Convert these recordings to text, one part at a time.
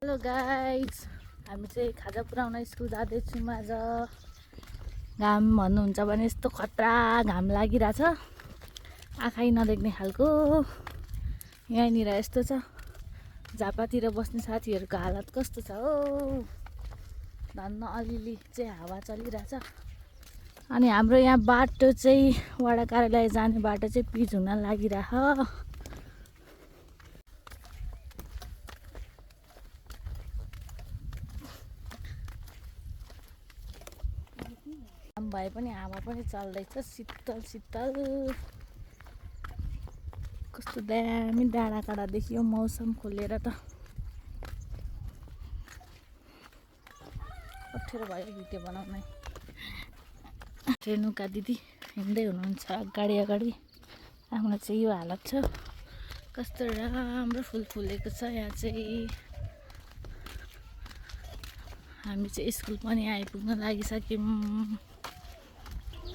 Hello guys, हामी चाहिँ खाजा पुऱ्याउन स्कुल जाँदैछौँ। आज घाम भन्नुहुन्छ भने यस्तो खतरा घाम लागिरहेछ, आँखै नदेख्ने खालको। यहाँनिर यस्तो छ, झापातिर बस्ने साथीहरूको हालत कस्तो छ हो। धन्न अलिअलि चाहिँ हावा चलिरहेछ। अनि हाम्रो यहाँ बाटो चाहिँ वडा कार्यालय जाने बाटो चाहिँ पिच हुन लागिरह। भए पनि हावा पनि चल्दैछ, शीतल शीतल। कस्तो दामी डाँडा काँडा देखियो मौसम खोलेर त। अप्ठ्यारो भयो भिडियो बनाउनै। रेणुका दिदी हिँड्दै हुनुहुन्छ अगाडि अगाडि। आफ्नो चाहिँ यो हालत छ। कस्तो राम्रो फुल फुलेको छ यहाँ चाहिँ। हामी चाहिँ स्कुल पनि आइपुग्न लागिसक्यौँ।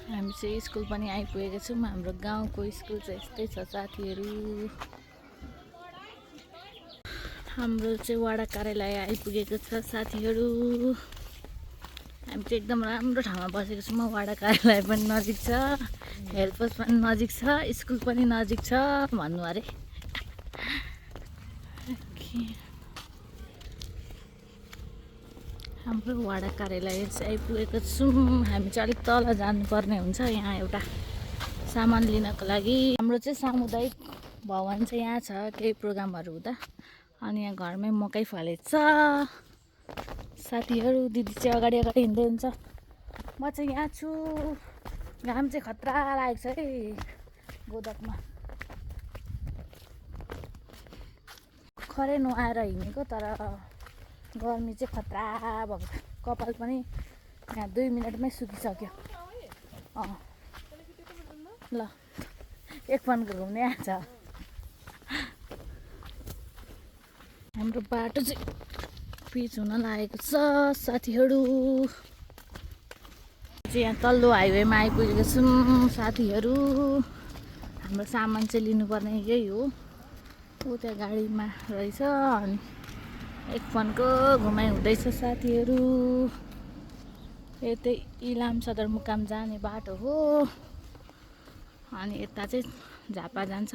हामी चाहिँ स्कुल पनि आइपुगेको छौँ। हाम्रो गाउँको स्कुल चाहिँ यस्तै छ साथीहरू। हाम्रो चाहिँ वडा कार्यालय आइपुगेको छ साथीहरू। हामी चाहिँ एकदम राम्रो ठाउँमा बसेको छौँ। वडा कार्यालय पनि नजिक छ, हेल्थ पोस्ट पनि नजिक छ, स्कुल पनि नजिक छ भन्नु अरे। हाम्रो वडा कार्यालय चाहिँ आइपुगेको छौँ। हामी चाहिँ अलिक तल जानुपर्ने हुन्छ यहाँ एउटा सामान लिनको लागि। हाम्रो चाहिँ सामुदायिक भवन चाहिँ यहाँ छ केही प्रोग्रामहरू हुँदा। अनि यहाँ घरमै मकै फलेको छ साथीहरू। दिदी चाहिँ अगाडि अगाडि हिँड्दै हुन्छ, म चाहिँ यहाँ छु। घाम चाहिँ खतरा लागेको छ है गोदकमा। खरै नुहाएर हिँडेको, तर गर्मी चाहिँ खतरा भएको छ। कपाल पनि यहाँ 2 मिनटमै सुकिसक्यो। ल एक फन्को घुम्ने आछ। हाम्रो बाटो चाहिँ पिच हुन लागेको छ साथीहरू। चाहिँ यहाँ तल्लो हाइवेमा आइपुगेको छौँ साथीहरू। हाम्रो सामान चाहिँ लिनुपर्ने यही हो। ऊ त्यहाँ गाडीमा रहेछ। अनि एक फन्को घुमाइ हुँदैछ साथीहरू। यो चाहिँ इलाम सदरमुकाम जाने बाटो हो। अनि यता चाहिँ झापा जान्छ।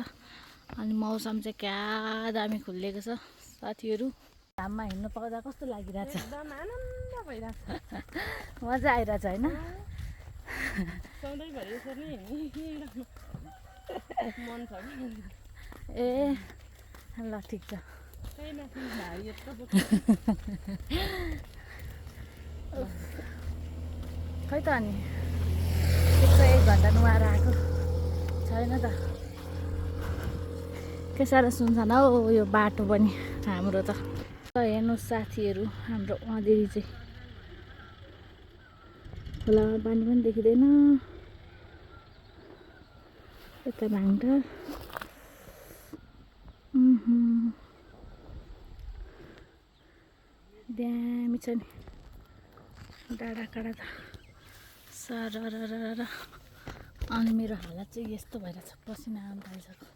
अनि मौसम चाहिँ क्या दामी खुलेको छ साथीहरू। घाममा हिँड्नु पाउँदा कस्तो लागिरहेछ? एकदम आनन्द भइरहेछ। मजा आइरहेछ होइन? सधैँभरि यसरी मन छ ए ल ठिक छ। खै त अनि 1 घन्टा नुहाएर आएको छैन त। के साह्रो सुनसान हौ यो बाटो पनि हाम्रो त। हेर्नुहोस् साथीहरू, हाम्रो अँधेरी चाहिँ खोलामा पानी पनि देखिँदैन। यता भाङ्टा दामी छ नि डाँडा काँडा त सरर। अनि मेरो हालत चाहिँ यस्तो भइरहेछ, पसिना आउनु थालिसक्यो।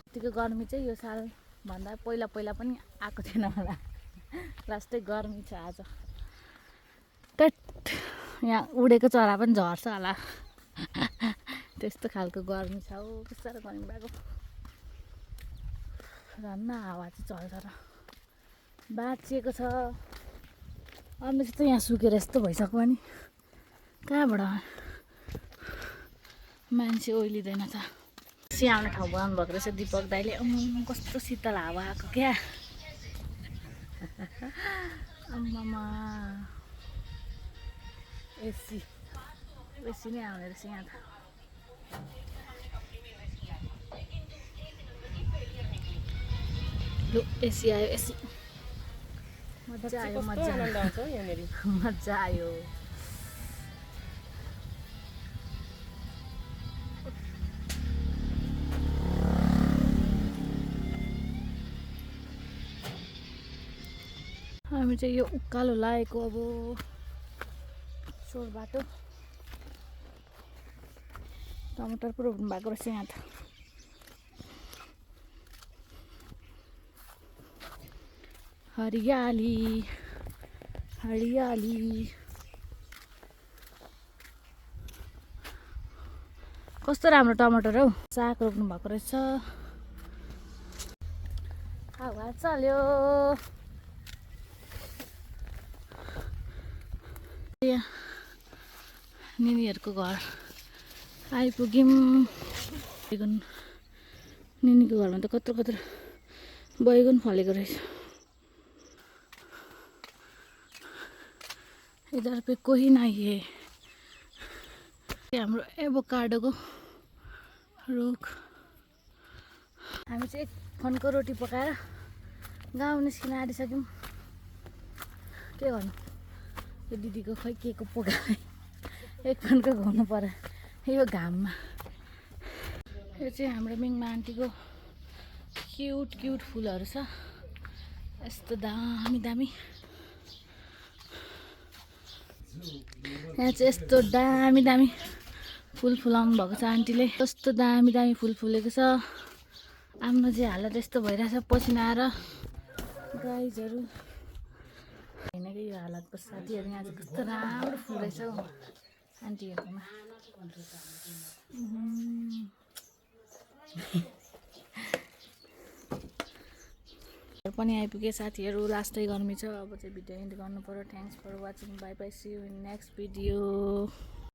यतिको गर्मी चाहिँ यो सालभन्दा पहिला पनि आएको थिएन होला। लास्टै गर्मी छ आज। टट यहाँ उडेको चरा पनि झर्छ होला त्यस्तो खालको गर्मी छ हौ। कस्तो साह्रो गर्मी भएको। धन्न हावा चाहिँ चल्छ र बाँचिएको छ। अनि चाहिँ यहाँ सुकेर यस्तो भइसक्यो नि कहाँबाट मान्छे ओइलिँदैन त। आउने ठाउँ बनाउनु भएको रहेछ दिपक दाइले। कस्तो शीतल हावा आएको क्या। आम्मामा एसी नै आउने रहेछ यहाँ त। यो एसी आयो, एसी मजा आयो। मजा आयो। हामी चाहिँ यो उकालो लागेको अब सोर बाटो। टमाटर पुरो हुनु भएको रहेछ यहाँ त। हरियाली हरियाली। कस्तो राम्रो टमाटर हौ। साग रोप्नु भएको रहेछ। हावा चल्यो। निनीहरूको घर आइपुग्यौँ। निनीको घरमा त कत्रो कत्रो बैगुन फलेको रहेछ। इधर पे कोही नहीं है। हाम्रो एभोकाडोको रुख। हामी चाहिँ एक फनको रोटी पकाएर गाउँ निस्किन आँटिसक्यौँ। के गर्नु, यो दिदीको खै के को पकाए एक फनको घुम्नु पर्यो यो घाममा। यो चाहिँ हाम्रो मिङमा आन्टीको क्युट क्युट फुलहरू छ। यस्तो दामी दामी। यहाँ चाहिँ यस्तो दामी दामी फुल फुलाउनु भएको छ आन्टीले। कस्तो दामी दामी फुल फुलेको छ। आफ्नो चाहिँ हालत यस्तो भइरहेछ पसिना आएर। गाइजहरू होइन कि यो हालत पो साथीहरू। यहाँ चाहिँ कस्तो राम्रो फुल रहेछ हौ आन्टीहरूकोमा। पनि आइपुगे साथीहरू। लास्टै गर्मी छ। अब चाहिँ भिडियो एन्ड गर्नु पर्यो। Thanks for watching. Bye bye. See you in next video.